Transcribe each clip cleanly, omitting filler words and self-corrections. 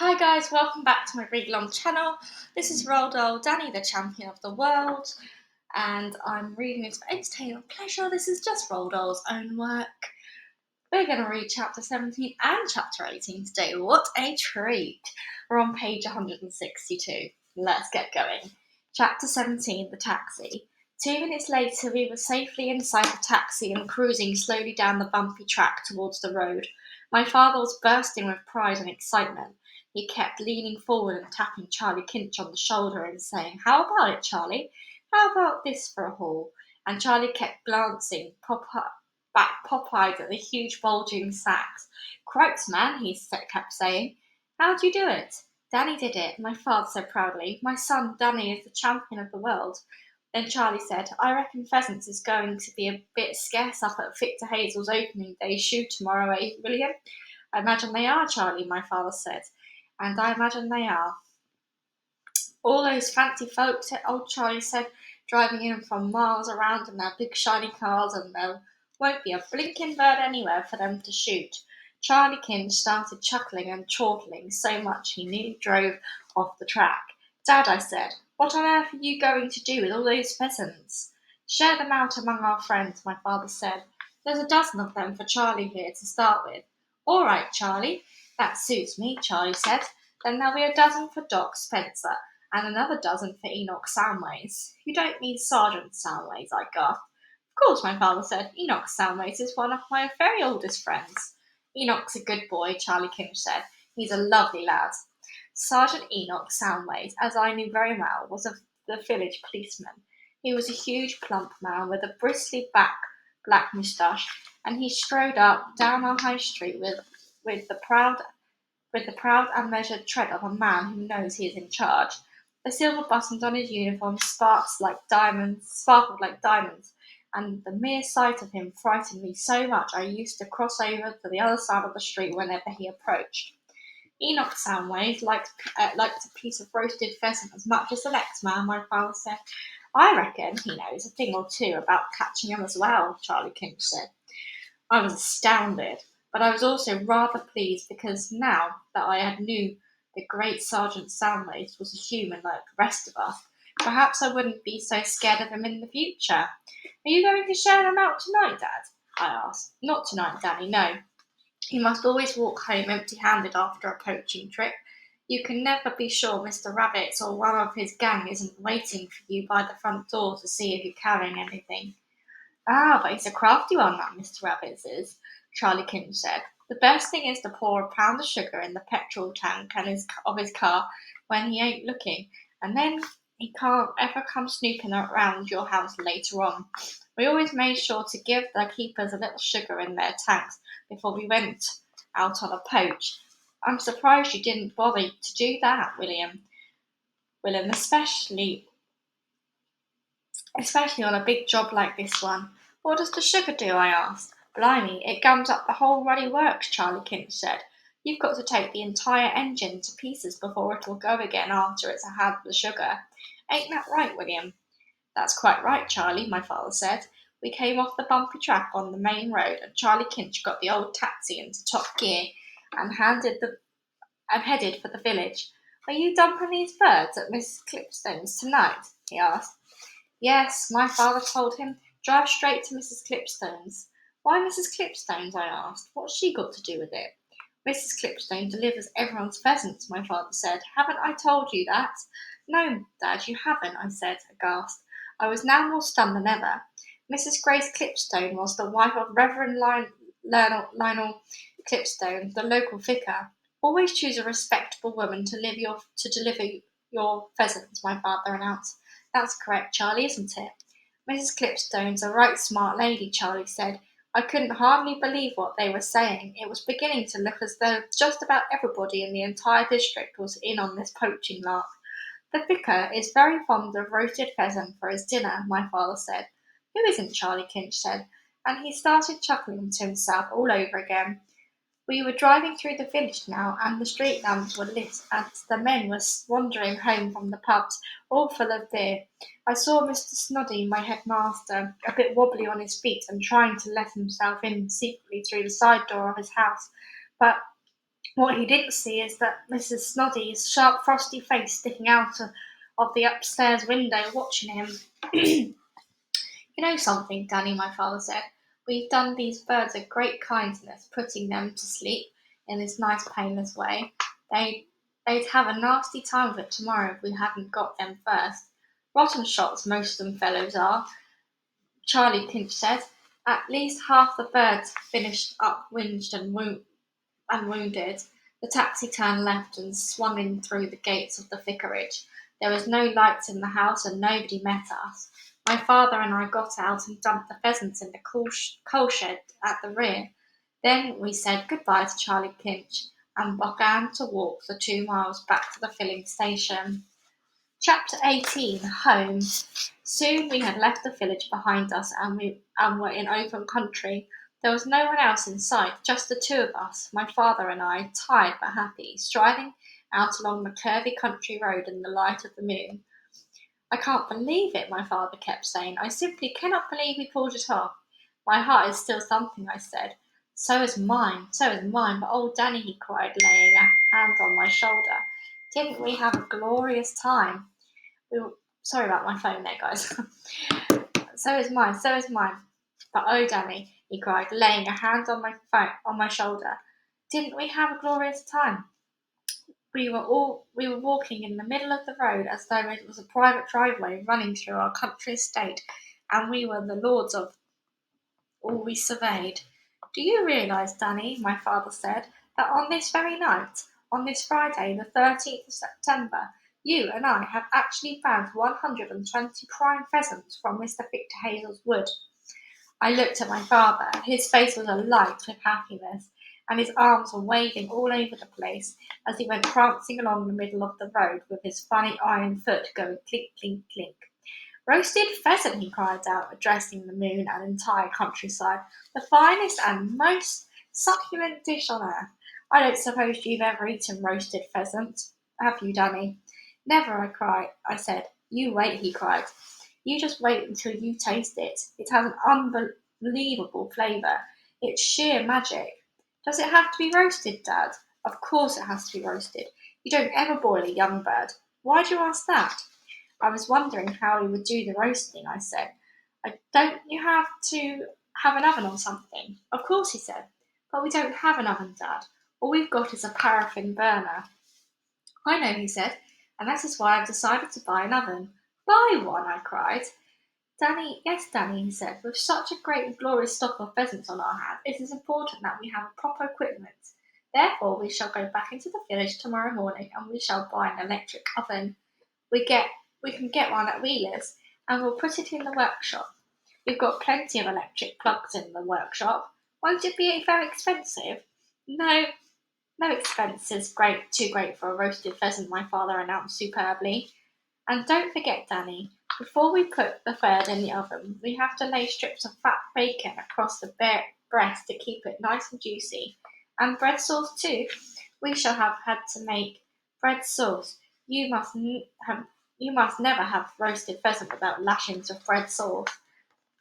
Hi guys, welcome back to my really long channel. This is Roald Dahl, Danny the Champion of the World, and I'm reading it for entertainment pleasure. This is just Roald Dahl's own work. We're going to read chapter 17 and chapter 18 today. What a treat! We're on page 162. Let's get going. Chapter 17, The Taxi. 2 minutes later, we were safely inside the taxi and cruising slowly down the bumpy track towards the road. My father was bursting with pride and excitement. He kept leaning forward and tapping Charlie Kinch on the shoulder and saying, "How about it, Charlie? How about this for a haul?" And Charlie kept glancing back pop-eyed at the huge bulging sacks. "Cripes, man," he kept saying. "How'd you do it?" "Danny did it," my father said proudly. "My son Danny is the champion of the world." Then Charlie said, "I reckon pheasants is going to be a bit scarce up at Victor Hazel's opening day shoot tomorrow, eh, William?" "I imagine they are, Charlie," my father said. "And I imagine they are." "All those fancy folks," old Charlie said, "driving in from miles around in their big shiny cars, and there won't be a blinking bird anywhere for them to shoot." Charlie Kinch started chuckling and chortling so much he nearly drove off the track. "Dad," I said, "what on earth are you going to do with all those pheasants?" "Share them out among our friends," my father said. "There's a dozen of them for Charlie here to start with." "All right, Charlie, that suits me," Charlie said. "Then there'll be a dozen for Doc Spencer, and another dozen for Enoch Soundways." "You don't mean Sergeant Soundways," I gasped. "Of course," my father said. "Enoch Soundways is one of my very oldest friends." "Enoch's a good boy," Charlie Kinch said. "He's a lovely lad." Sergeant Enoch Soundways, as I knew very well, was the village policeman. He was a huge plump man with a bristly black moustache, and he strode up down our high street with the proud and measured tread of a man who knows he is in charge. The silver buttons on his uniform sparkled like diamonds, and the mere sight of him frightened me so much I used to cross over to the other side of the street whenever he approached. Enoch Soundways liked a piece of roasted pheasant as much as the next man, my father said. "I reckon he knows a thing or two about catching 'em as well," Charlie Kinch said. I was astounded, but I was also rather pleased because now that I had knew the great Sergeant Soundways was a human like the rest of us, perhaps I wouldn't be so scared of him in the future. "Are you going to share them out tonight, Dad?" I asked. "Not tonight, Danny, no. You must always walk home empty-handed after a poaching trip. You can never be sure Mr. Rabbit or one of his gang isn't waiting for you by the front door to see if you're carrying anything." "Ah, but he's a crafty one, that Mr. Rabbit is," Charlie Kinch said. "The best thing is to pour a pound of sugar in the petrol tank of his car when he ain't looking, and then he can't ever come snooping around your house later on. We always made sure to give the keepers a little sugar in their tanks before we went out on a poach. I'm surprised you didn't bother to do that, William. Especially on a big job like this one." "What does the sugar do?" I asked. "Blimey, it gums up the whole ruddy works," Charlie Kinch said. "You've got to take the entire engine to pieces before it'll go again after it's had the sugar. Ain't that right, William?" "That's quite right, Charlie," my father said. We came off the bumpy track on the main road, and Charlie Kinch got the old taxi into top gear and headed for the village. "Are you dumping these birds at Mrs. Clipstone's tonight?" he asked. "Yes," my father told him. "Drive straight to Mrs. Clipstone's." "Why Mrs. Clipstone's?" I asked. "What's she got to do with it?" "Mrs. Clipstone delivers everyone's pheasants," my father said. "Haven't I told you that?" "No, Dad, you haven't," I said, aghast. I was now more stunned than ever. Mrs. Grace Clipstone was the wife of Reverend Lionel Clipstone, the local vicar. "Always choose a respectable woman to deliver your pheasants," my father announced. "That's correct, Charlie, isn't it?" "Mrs. Clipstone's a right smart lady," Charlie said. I couldn't hardly believe what they were saying. It was beginning to look as though just about everybody in the entire district was in on this poaching lark. "The vicar is very fond of roasted pheasant for his dinner," my father said. "Who isn't?" Charlie Kinch said, and he started chuckling to himself all over again. We were driving through the village now, and the street lamps were lit as the men were wandering home from the pubs, all full of beer. I saw Mr. Snoddy, my headmaster, a bit wobbly on his feet and trying to let himself in secretly through the side door of his house, but What he didn't see is that Mrs. Snoddy's sharp, frosty face sticking out of the upstairs window, watching him. You know something, Danny, my father said. We've done these birds a great kindness, putting them to sleep in this nice, painless way. They, they'd have a nasty time of it tomorrow if we hadn't got them first. Rotten shots, most of them fellows are, Charlie Pinch said. At least half the birds finished up winged and wounded. The taxi turned left and swung in through the gates of the vicarage. There was no lights in the house and nobody met us. My father and I got out and dumped the pheasants in the coal shed at the rear. Then we said goodbye to Charlie Pinch and began to walk the 2 miles back to the filling station. Chapter 18 Home. Soon we had left the village behind us and were in open country. There was no one else in sight, just the two of us, my father and I, tired but happy, striding out along the curvy country road in the light of the moon. I can't believe it, my father kept saying. I simply cannot believe we pulled it off. My heart is still thumping, I said. So is mine, but old Danny, he cried, laying a hand on my shoulder. Didn't we have a glorious time? Sorry about my phone there, guys. So is mine. But oh, Danny, he cried, laying a hand on my shoulder. Didn't we have a glorious time? We were walking in the middle of the road as though it was a private driveway running through our country estate, and we were the lords of all we surveyed. Do you realise, Danny, my father said, that on this very night, on this Friday, the 13th of September, you and I have actually found 120 prime pheasants from Mr. Victor Hazel's wood? I looked at my father. His face was alight with happiness, and his arms were waving all over the place as he went prancing along the middle of the road with his funny iron foot going clink, clink, clink. Roasted pheasant, he cried out, addressing the moon and entire countryside. The finest and most succulent dish on earth. I don't suppose you've ever eaten roasted pheasant, have you, Danny? Never, I said. You wait, he cried. You just wait until you taste it. It has an unbelievable flavour. It's sheer magic. Does it have to be roasted, Dad? Of course it has to be roasted. You don't ever boil a young bird. Why do you ask that? I was wondering how we would do the roasting, I said. Don't you have to have an oven or something? Of course, he said. But we don't have an oven, Dad. All we've got is a paraffin burner. I know, he said, and that is why I've decided to buy an oven. Buy one, I cried. Yes, Danny, he said, with such a great and glorious stock of pheasants on our hands, it is important that we have proper equipment. Therefore, we shall go back into the village tomorrow morning and we shall buy an electric oven. We can get one at Wheeler's and we'll put it in the workshop. We've got plenty of electric plugs in the workshop. Won't it be very expensive? No, no expense is too great for a roasted pheasant, my father announced superbly. And don't forget, Danny, before we put the bird in the oven, we have to lay strips of fat bacon across the breast to keep it nice and juicy. And bread sauce too. We shall have had to make bread sauce. You must never have roasted pheasant without lashings of bread sauce.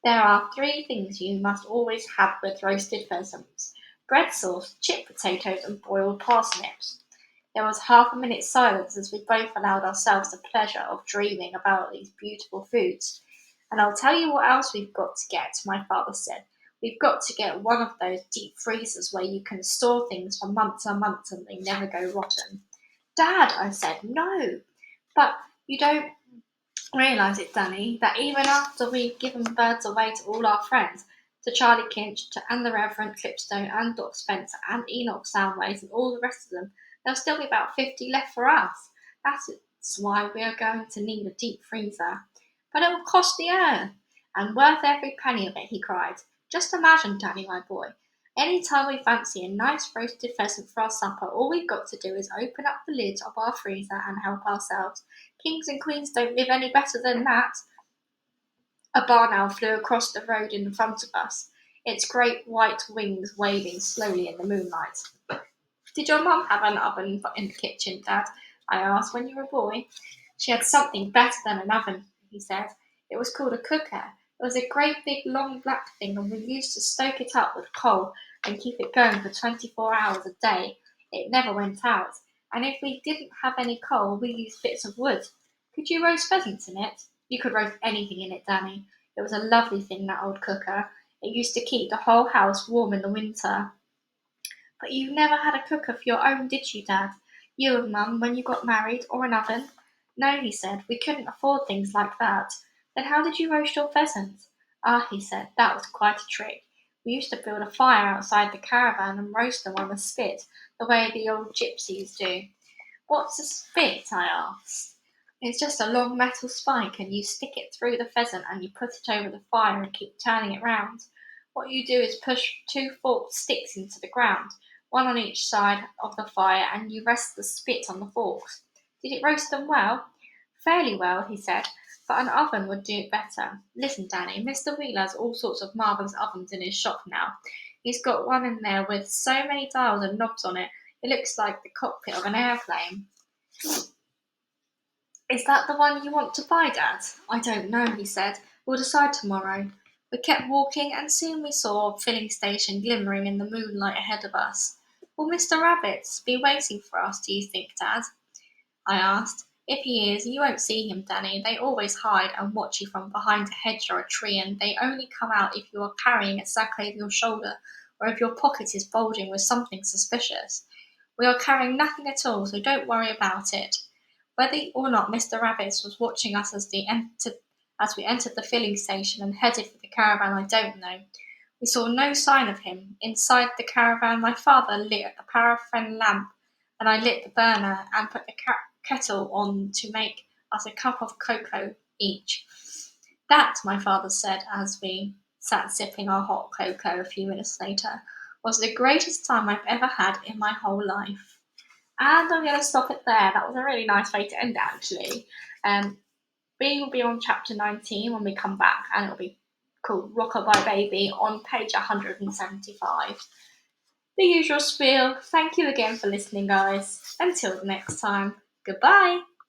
There are 3 things you must always have with roasted pheasants: bread sauce, chipped potatoes, and boiled parsnips. There was half a minute's silence as we both allowed ourselves the pleasure of dreaming about these beautiful foods. And I'll tell you what else we've got to get, my father said. We've got to get one of those deep freezers where you can store things for months and months and they never go rotten. Dad, I said, no. But you don't realise it, Danny, that even after we've given birds away to all our friends, to Charlie Kinch, and the Reverend Clipstone, and Doc Spencer, and Enoch Soundways, and all the rest of them, there'll still be about 50 left for us. That's why we are going to need a deep freezer. But it will cost the earth, and worth every penny of it, he cried. Just imagine, Danny, my boy. Any time we fancy a nice roasted pheasant for our supper, all we've got to do is open up the lid of our freezer and help ourselves. Kings and queens don't live any better than that. A barn owl flew across the road in front of us, its great white wings waving slowly in the moonlight. Did your mum have an oven in the kitchen, Dad? I asked, when you were a boy. She had something better than an oven, he said. It was called a cooker. It was a great big long black thing, and we used to stoke it up with coal and keep it going for 24 hours a day. It never went out, and if we didn't have any coal, we used bits of wood. Could you roast pheasants in it? You could roast anything in it, Danny. It was a lovely thing, that old cooker. It used to keep the whole house warm in the winter. But you never had a cooker for your own, did you, Dad? You and Mum, when you got married, or an oven? No, he said, we couldn't afford things like that. Then how did you roast your pheasants? Ah, he said, that was quite a trick. We used to build a fire outside the caravan and roast them on the spit, the way the old gypsies do. What's a spit? I asked. It's just a long metal spike, and you stick it through the pheasant and you put it over the fire and keep turning it round. What you do is push two forked sticks into the ground, one on each side of the fire, and you rest the spit on the forks. Did it roast them well? Fairly well, he said, but an oven would do it better. Listen, Danny, Mr. Wheeler has all sorts of marvellous ovens in his shop now. He's got one in there with so many dials and knobs on it, it looks like the cockpit of an airplane. Is that the one you want to buy, Dad? I don't know, he said. We'll decide tomorrow. We kept walking, and soon we saw a filling station glimmering in the moonlight ahead of us. Will Mr. Rabbit be waiting for us, do you think, Dad? I asked. If he is, you won't see him, Danny. They always hide and watch you from behind a hedge or a tree, and they only come out if you are carrying a sack over your shoulder, or if your pocket is bulging with something suspicious. We are carrying nothing at all, so don't worry about it. Whether or not Mr. Rabbit was watching us as we entered the filling station and headed for the caravan, I don't know. We saw no sign of him. Inside the caravan, my father lit a paraffin lamp, and I lit the burner and put the kettle on to make us a cup of cocoa each. That, my father said as we sat sipping our hot cocoa a few minutes later, was the greatest time I've ever had in my whole life. And I'm going to stop it there. That was a really nice way to end it, actually. We will be on chapter 19 when we come back, and it'll be called Rockabye Baby on page 175. The usual spiel. Thank you again for listening, guys. Until the next time, goodbye.